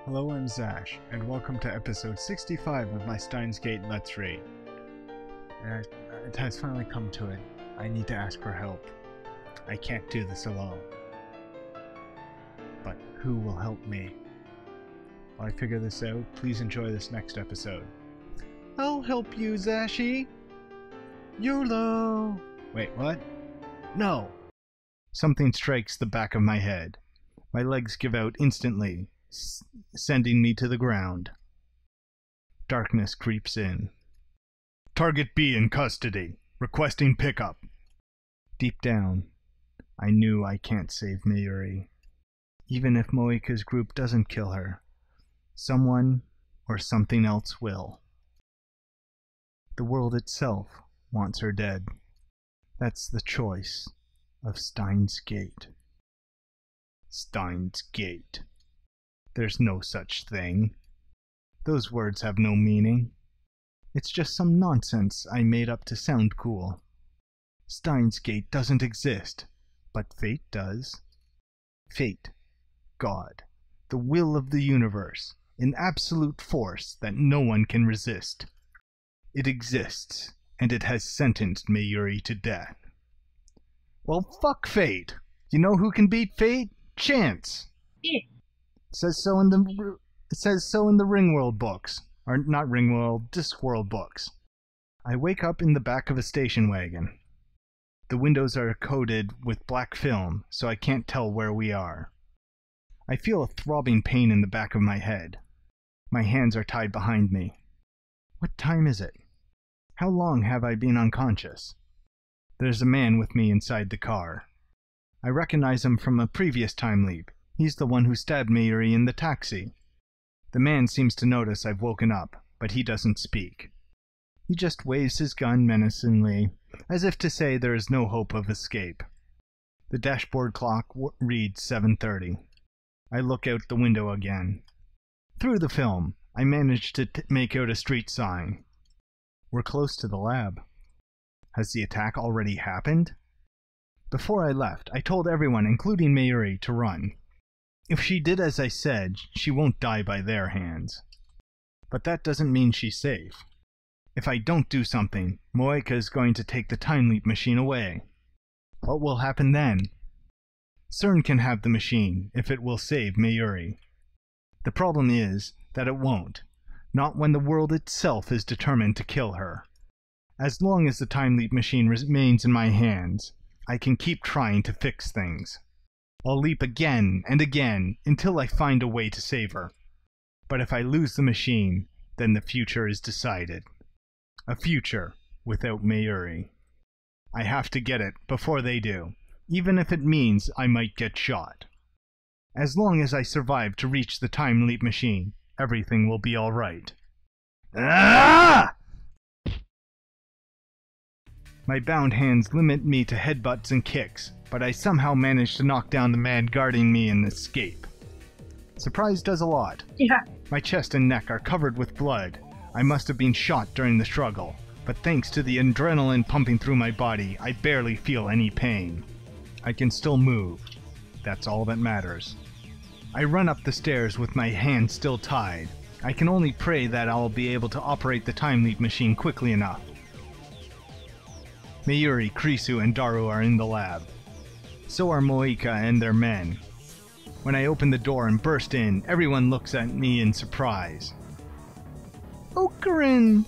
Hello, I'm Zash, and welcome to episode 65 of my Steins Let's Read. It has finally come to it. I need to ask for help. I can't do this alone. But who will help me? While I figure this out, please enjoy this next episode. I'll help you, Zashi! YOLO! Wait, what? No! Something strikes the back of my head. My legs give out instantly, sending me to the ground. Darkness creeps in. Target B in custody. Requesting pickup. Deep down, I knew I can't save Mayuri. Even if Moika's group doesn't kill her, someone or something else will. The world itself wants her dead. That's the choice of Steins Gate. Steins Gate. There's no such thing. Those words have no meaning. It's just some nonsense I made up to sound cool. Steins Gate doesn't exist, but fate does. Fate, God, the will of the universe, an absolute force that no one can resist. It exists, and it has sentenced Mayuri to death. Well, fuck fate. You know who can beat fate? Chance. Yeah. It says so in the Ringworld books. Or not Ringworld, Discworld books. I wake up in the back of a station wagon. The windows are coated with black film, so I can't tell where we are. I feel a throbbing pain in the back of my head. My hands are tied behind me. What time is it? How long have I been unconscious? There's a man with me inside the car. I recognize him from a previous time leap. He's the one who stabbed Mayuri in the taxi. The man seems to notice I've woken up, but he doesn't speak. He just waves his gun menacingly, as if to say there is no hope of escape. The dashboard clock reads 7:30. I look out the window again. Through the film, I manage to make out a street sign. We're close to the lab. Has the attack already happened? Before I left, I told everyone, including Mayuri, to run. If she did as I said, she won't die by their hands. But that doesn't mean she's safe. If I don't do something, Moika is going to take the time leap machine away. What will happen then? CERN can have the machine if it will save Mayuri. The problem is that it won't, not when the world itself is determined to kill her. As long as the time leap machine remains in my hands, I can keep trying to fix things. I'll leap again and again until I find a way to save her. But if I lose the machine, then the future is decided. A future without Mayuri. I have to get it before they do, even if it means I might get shot. As long as I survive to reach the time leap machine, everything will be alright. Ah! My bound hands limit me to headbutts and kicks, but I somehow manage to knock down the man guarding me and escape. Surprise does a lot. Yeah. My chest and neck are covered with blood. I must have been shot during the struggle, but thanks to the adrenaline pumping through my body, I barely feel any pain. I can still move. That's all that matters. I run up the stairs with my hands still tied. I can only pray that I'll be able to operate the time leap machine quickly enough. Mayuri, Krisu, and Daru are in the lab. So are Moika and their men. When I open the door and burst in, everyone looks at me in surprise. Okarine!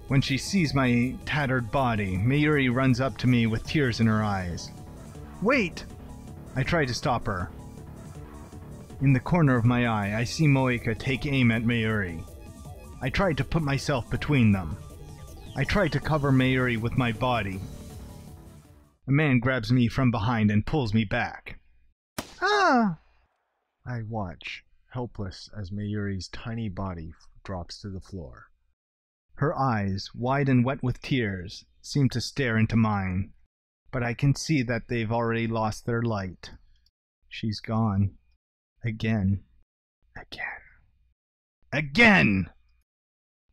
When she sees my tattered body, Mayuri runs up to me with tears in her eyes. Wait! I try to stop her. In the corner of my eye, I see Moika take aim at Mayuri. I try to put myself between them. I try to cover Mayuri with my body. A man grabs me from behind and pulls me back. Ah! I watch, helpless as Mayuri's tiny body drops to the floor. Her eyes, wide and wet with tears, seem to stare into mine, but I can see that they've already lost their light. She's gone. Again. Again!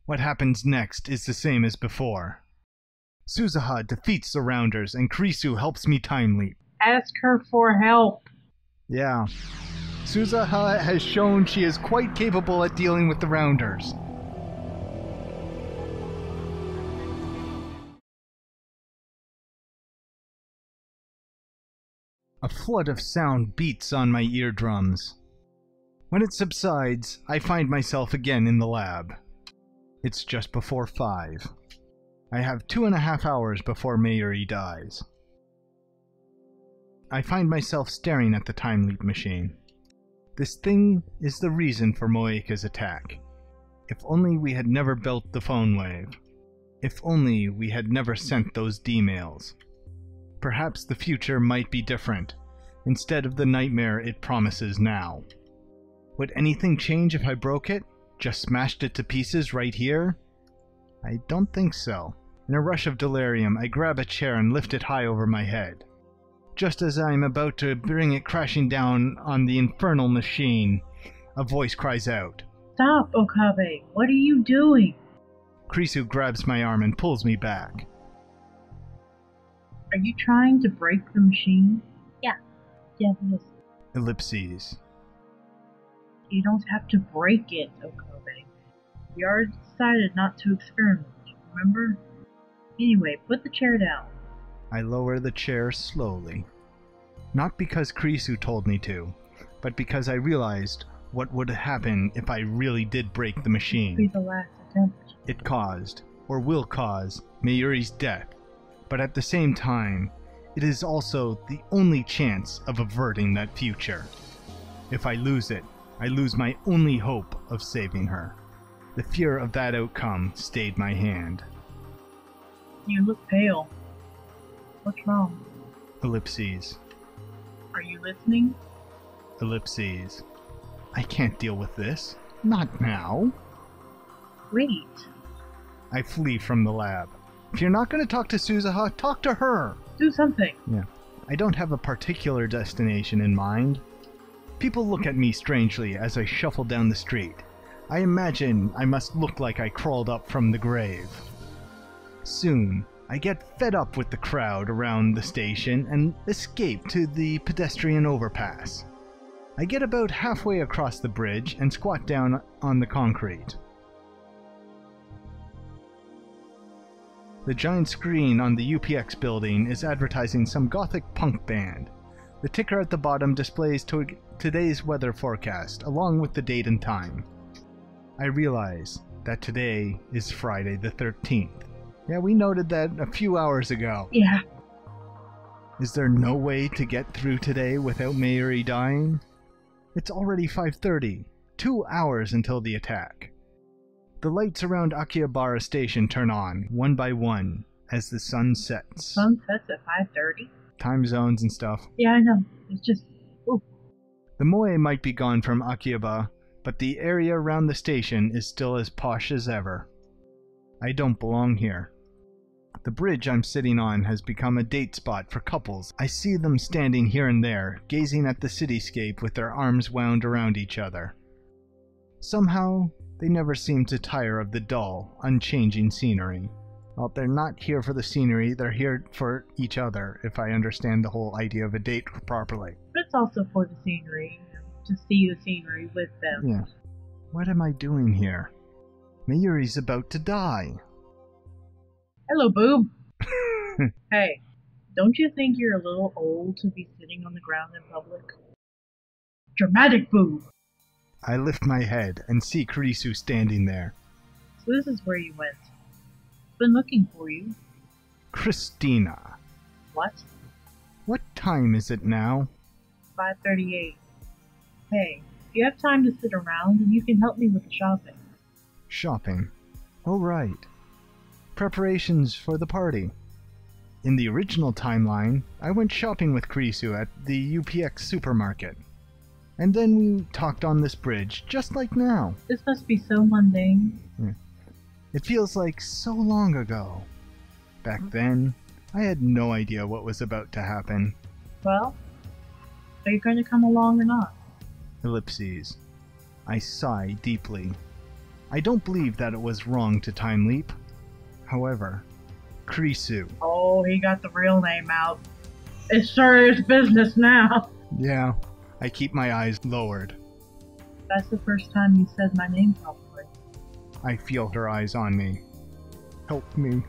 What happens next is the same as before. Suzuha defeats the Rounders and Krisu helps me time leap. Ask her for help. Yeah. Suzuha has shown she is quite capable at dealing with the Rounders. A flood of sound beats on my eardrums. When it subsides, I find myself again in the lab. It's just before 5. I have 2.5 hours before Mayuri dies. I find myself staring at the time leap machine. This thing is the reason for Moeka's attack. If only we had never built the phone wave. If only we had never sent those D-mails. Perhaps the future might be different, instead of the nightmare it promises now. Would anything change if I broke it? Just smashed it to pieces right here? I don't think so. In a rush of delirium, I grab a chair and lift it high over my head. Just as I am about to bring it crashing down on the infernal machine, a voice cries out. Stop, Okabe! What are you doing? Krisu grabs my arm and pulls me back. Are you trying to break the machine? Yeah. Yes. Ellipses. You don't have to break it, Okabe. We already decided not to experiment, remember? Anyway, put the chair down. I lower the chair slowly. Not because Krisu told me to, but because I realized what would happen if I really did break the machine. This will be the last attempt. It caused, or will cause, Mayuri's death, but at the same time, it is also the only chance of averting that future. If I lose it, I lose my only hope of saving her. The fear of that outcome stayed my hand. You look pale. What's wrong? Ellipses. Are you listening? Ellipses. I can't deal with this. Not now. Wait. I flee from the lab. If you're not going to talk to Suzuha, talk to her! Do something. Yeah. I don't have a particular destination in mind. People look at me strangely as I shuffle down the street. I imagine I must look like I crawled up from the grave. Soon, I get fed up with the crowd around the station and escape to the pedestrian overpass. I get about halfway across the bridge and squat down on the concrete. The giant screen on the UPX building is advertising some gothic punk band. The ticker at the bottom displays today's weather forecast, along with the date and time. I realize that today is Friday the 13th. Yeah, we noted that a few hours ago. Yeah. Is there no way to get through today without Mayuri dying? It's already 5:30, 2 hours until the attack. The lights around Akihabara Station turn on, one by one, as the sun sets. Sun sets at 5:30? Time zones and stuff. Yeah, I know. It's just... Ooh. The moe might be gone from Akihabara, but the area around the station is still as posh as ever. I don't belong here. The bridge I'm sitting on has become a date spot for couples. I see them standing here and there, gazing at the cityscape with their arms wound around each other. Somehow, they never seem to tire of the dull, unchanging scenery. Well, they're not here for the scenery, they're here for each other, if I understand the whole idea of a date properly. But it's also for the scenery, to see the scenery with them. Yeah. What am I doing here? Mayuri's about to die. Hello, boob. Hey, don't you think you're a little old to be sitting on the ground in public? Dramatic boob! I lift my head and see Krisu standing there. So this is where you went. Been looking for you. Christina. What? What time is it now? 5:38. Hey, if you have time to sit around, then you can help me with the shopping. Shopping. Oh, right. Preparations for the party. In the original timeline, I went shopping with Krisu at the UPX supermarket. And then we talked on this bridge, just like now. This must be so mundane. Yeah. It feels like so long ago. Back then, I had no idea what was about to happen. Well, are you going to come along or not? Ellipses. I sigh deeply. I don't believe that it was wrong to time leap. However, Krisu. Oh, he got the real name out. It's serious business now. Yeah, I keep my eyes lowered. That's the first time you said my name properly. I feel her eyes on me. Help me.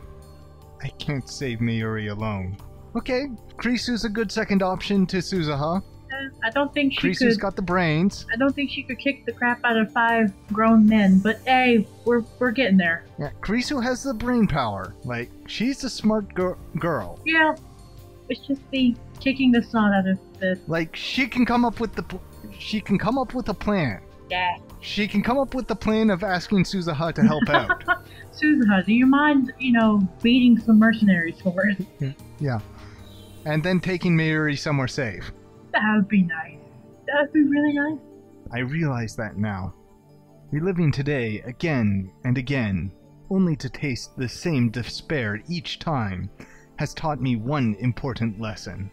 I can't save Mayuri alone. Okay, Krisu's a good second option to Suzuha. I don't think she Krisu's could. got the brains. I don't think she could kick the crap out of 5 grown men, but hey, we're getting there. Yeah, Krisu has the brain power. Like, she's a smart girl. Yeah, it's just the kicking the snot out of the. Like, she can come up with a plan. Yeah. She can come up with the plan of asking Suzuha to help out. Suzuha, do you mind, beating some mercenaries for it? Yeah. And then taking Mayuri somewhere safe. That would be nice. That would be really nice. I realize that now. Reliving today again and again, only to taste the same despair each time, has taught me one important lesson.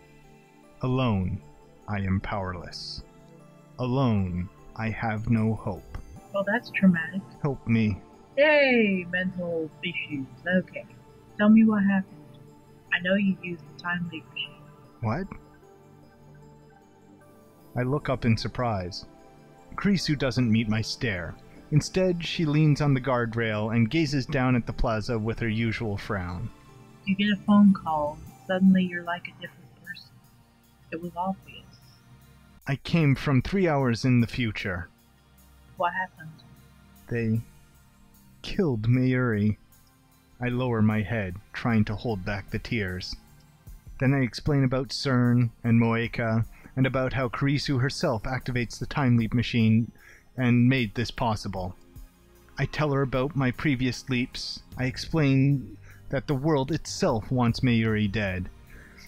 Alone, I am powerless. Alone, I have no hope. Well, that's traumatic. Help me. Yay, mental issues. Okay. Tell me what happened. I know you used the time leap machine. What? I look up in surprise. Krisu doesn't meet my stare. Instead, she leans on the guardrail and gazes down at the plaza with her usual frown. You get a phone call, suddenly you're like a different person. It was obvious. I came from 3 hours in the future. What happened? They killed Mayuri. I lower my head, trying to hold back the tears. Then I explain about CERN and Moeka, and about how Krisu herself activates the time leap machine and made this possible. I tell her about my previous leaps. I explain that the world itself wants Mayuri dead,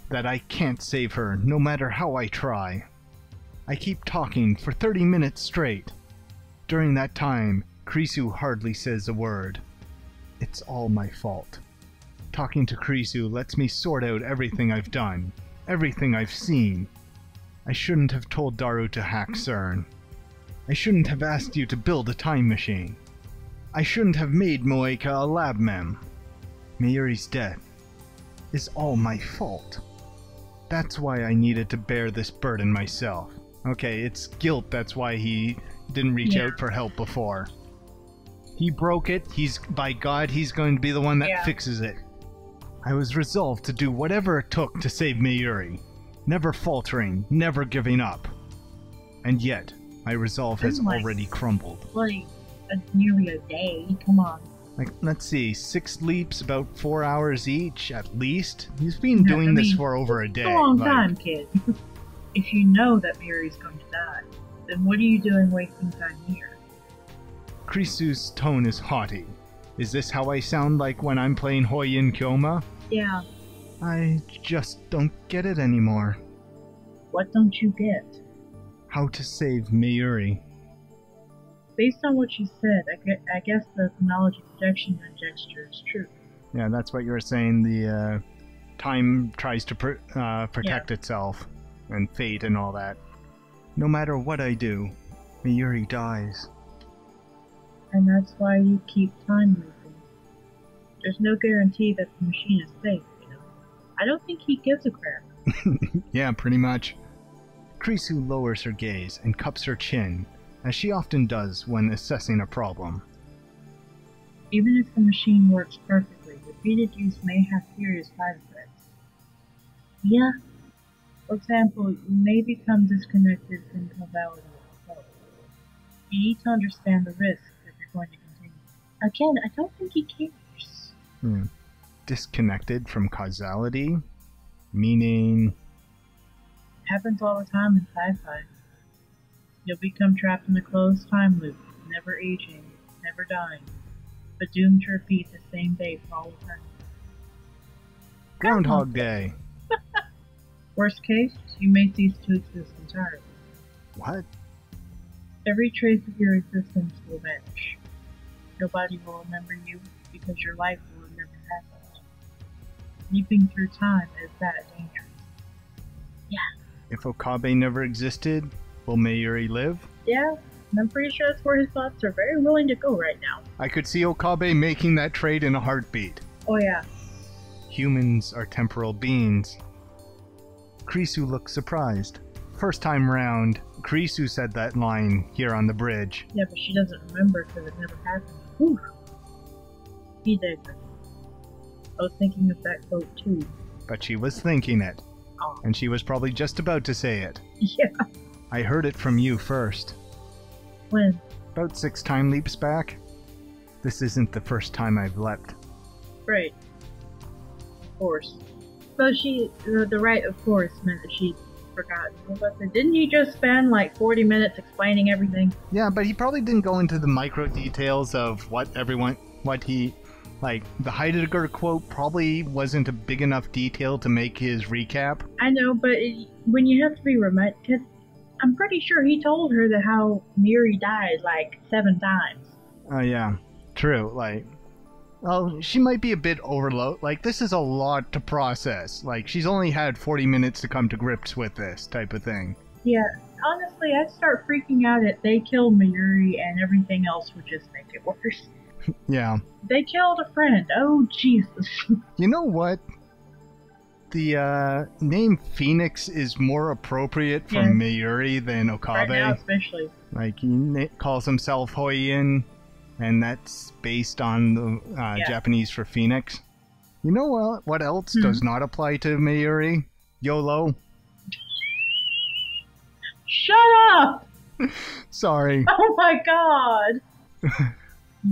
that I can't save her no matter how I try. I keep talking for 30 minutes straight. During that time, Krisu hardly says a word. It's all my fault. Talking to Krisu lets me sort out everything I've done, everything I've seen. I shouldn't have told Daru to hack CERN. I shouldn't have asked you to build a time machine. I shouldn't have made Moeka a lab mem. Mayuri's death is all my fault. That's why I needed to bear this burden myself. Okay, it's guilt, that's why he didn't reach out for help before. He broke it, by God, he's going to be the one that fixes it. I was resolved to do whatever it took to save Mayuri. Never faltering, never giving up. And yet, my resolve has already crumbled. Like, nearly a day, come on. Like, let's see, 6 leaps, about 4 hours each, at least? He's been doing this for over a day. It's a long time, kid. If you know that Mayuri's going to die, then what are you doing wasting time here? Krisu's tone is haughty. Is this how I sound like when I'm playing Hoyin Kyoma? Yeah. I just don't get it anymore. What don't you get? How to save Mayuri. Based on what you said, I guess the knowledge projection gesture is true. Yeah, that's what you were saying. The time tries to protect itself, and fate and all that. No matter what I do, Mayuri dies. And that's why you keep time looping. There's no guarantee that the machine is safe, you know. I don't think he gives a crap. Yeah, pretty much. Krisu lowers her gaze and cups her chin, as she often does when assessing a problem. Even if the machine works perfectly, repeated use may have serious side effects. Yeah. For example, you may become disconnected from causality itself. You need to understand the risk if you're going to continue. Again, I don't think he cares. Disconnected from causality? Meaning... Happens all the time in sci-fi. You'll become trapped in a closed time loop, never aging, never dying, but doomed to repeat the same day for all eternity. Groundhog Day! Worst case, you may cease to exist entirely. What? Every trace of your existence will vanish. Nobody will remember you because your life will have never happened. Leaping through time is that dangerous. Yeah. If Okabe never existed, will Mayuri live? Yeah, and I'm pretty sure that's where his thoughts are very willing to go right now. I could see Okabe making that trade in a heartbeat. Oh yeah. Humans are temporal beings. Krisu looks surprised. First time round, Krisu said that line here on the bridge. Yeah, but she doesn't remember because it never happened. Whew. He did. I was thinking of that quote too. But she was thinking it. Oh. And she was probably just about to say it. Yeah. I heard it from you first. When? About 6 time leaps back. This isn't the first time I've leapt. Right. Of course. So the right of course meant that she'd forgotten. But didn't he just spend like 40 minutes explaining everything? Yeah, but he probably didn't go into the micro details of like, the Heidegger quote probably wasn't a big enough detail to make his recap. I know, but when you have to be reminded, because I'm pretty sure he told her that how Miri died like 7 times. Oh, yeah. True. Like, well, she might be a bit overload. Like, this is a lot to process. Like, she's only had 40 minutes to come to grips with this type of thing. Yeah, honestly, I'd start freaking out that they killed Mayuri and everything else would just make it worse. Yeah. They killed a friend. Oh, Jesus. You know what? The name Phoenix is more appropriate for Mayuri than Okabe. Right now, especially. Like, he calls himself Hoiin, and that's based on the Japanese for Phoenix. You know what else does not apply to Mayuri? YOLO. Shut up! Sorry. Oh my god!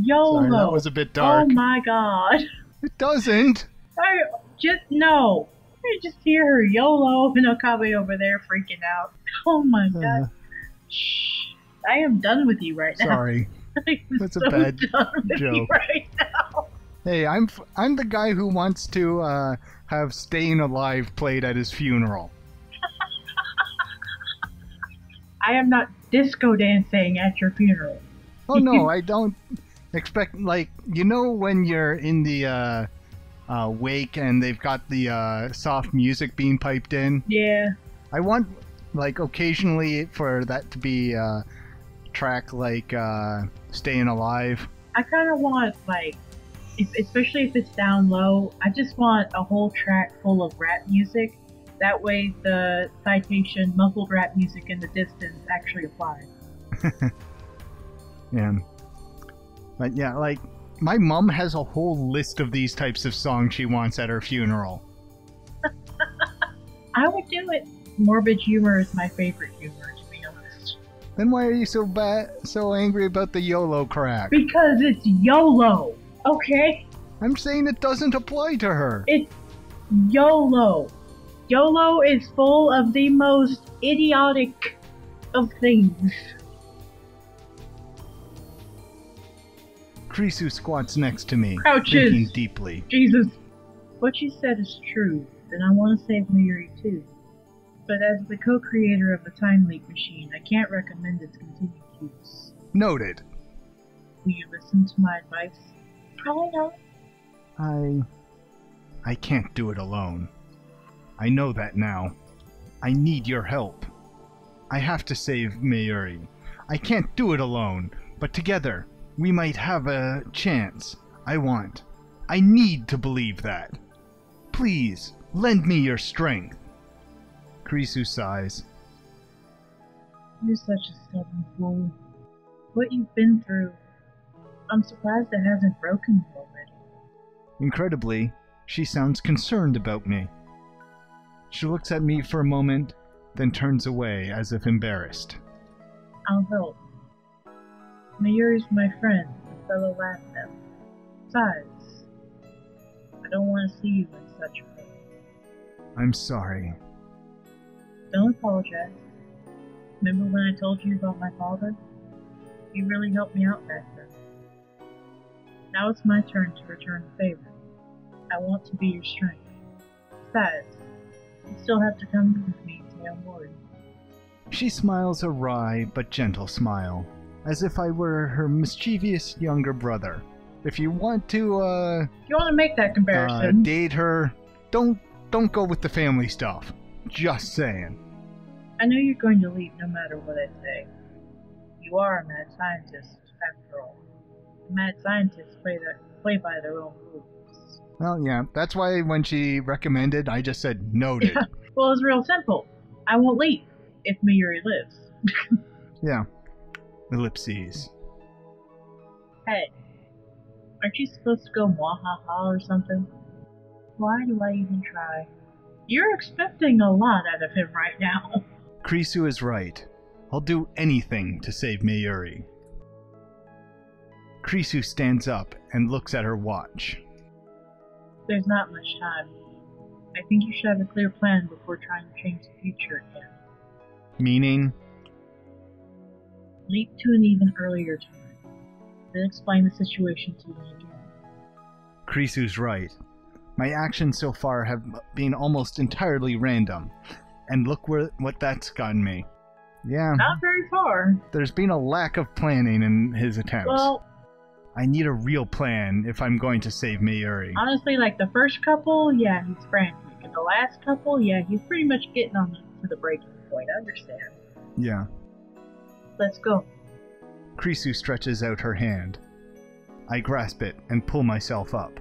YOLO. Sorry, that was a bit dark. Oh my god. It doesn't. No. I just hear her YOLO and Okabe over there freaking out. Oh my god. Shh. I am done with you right now. Sorry. That's a bad joke. Right now. Hey, I'm the guy who wants to have Staying Alive played at his funeral. I am not disco dancing at your funeral. Oh no, I don't expect, like, you know when you're in the wake and they've got the soft music being piped in? Yeah. I want, like, occasionally for that to be track like Staying Alive. I kind of want, like, especially if it's down low, I just want a whole track full of rap music. That way the citation muffled rap music in the distance actually applies. Yeah. But yeah, like, my mom has a whole list of these types of songs she wants at her funeral. I would do it. Morbid humor is my favorite humor, to be honest. Then why are you so angry about the YOLO crack? Because it's YOLO, okay? I'm saying it doesn't apply to her. It's YOLO. YOLO is full of the most idiotic of things. Krisu squats next to me, Crouches. thinking deeply. Jesus. What you said is true, and I want to save Mayuri too. But as the co-creator of the Time Leap machine, I can't recommend its continued use. Noted. Will you listen to my advice? Probably not. I can't do it alone. I know that now. I need your help. I have to save Mayuri. I can't do it alone, but together, we might have a chance. I need to believe that. Please, lend me your strength. Krisu sighs. You're such a stubborn fool. What you've been through, I'm surprised it hasn't broken you already. Incredibly, she sounds concerned about me. She looks at me for a moment, then turns away as if embarrassed. I'll help. Mayuri's my friend, a fellow lab. Besides, I don't want to see you in such pain. I'm sorry. Don't apologize. Remember when I told you about my father? He really helped me out back then. Now it's my turn to return the favor. I want to be your strength. Besides, you still have to come with me to Aomori. She smiles a wry but gentle smile, as if I were her mischievous younger brother. If you want to, If you want to make that comparison, date her, don't go with the family stuff. Just saying. I know you're going to leave no matter what I say. You are a mad scientist, after all. Mad scientists play by their own rules. Well, yeah, that's why when she recommended, I just said noted. Yeah. Well, it's real simple. I won't leave if Mayuri lives. Yeah. Ellipses. Hey, aren't you supposed to go mwahaha or something? Why do I even try? You're expecting a lot out of him right now. Krisu is right. I'll do anything to save Mayuri. Krisu stands up and looks at her watch. There's not much time. I think you should have a clear plan before trying to change the future again. Meaning? Leap to an even earlier time. Then explain the situation to me again. Krisu's right. My actions so far have been almost entirely random. And look what that's gotten me. Yeah. Not very far. There's been a lack of planning in his attempts. Well, I need a real plan if I'm going to save Mayuri. honestly, like the first couple, yeah, he's frantic. And the last couple, yeah, he's pretty much getting on to the breaking point. I understand. Yeah. Let's go. Krisu stretches out her hand. I grasp it and pull myself up.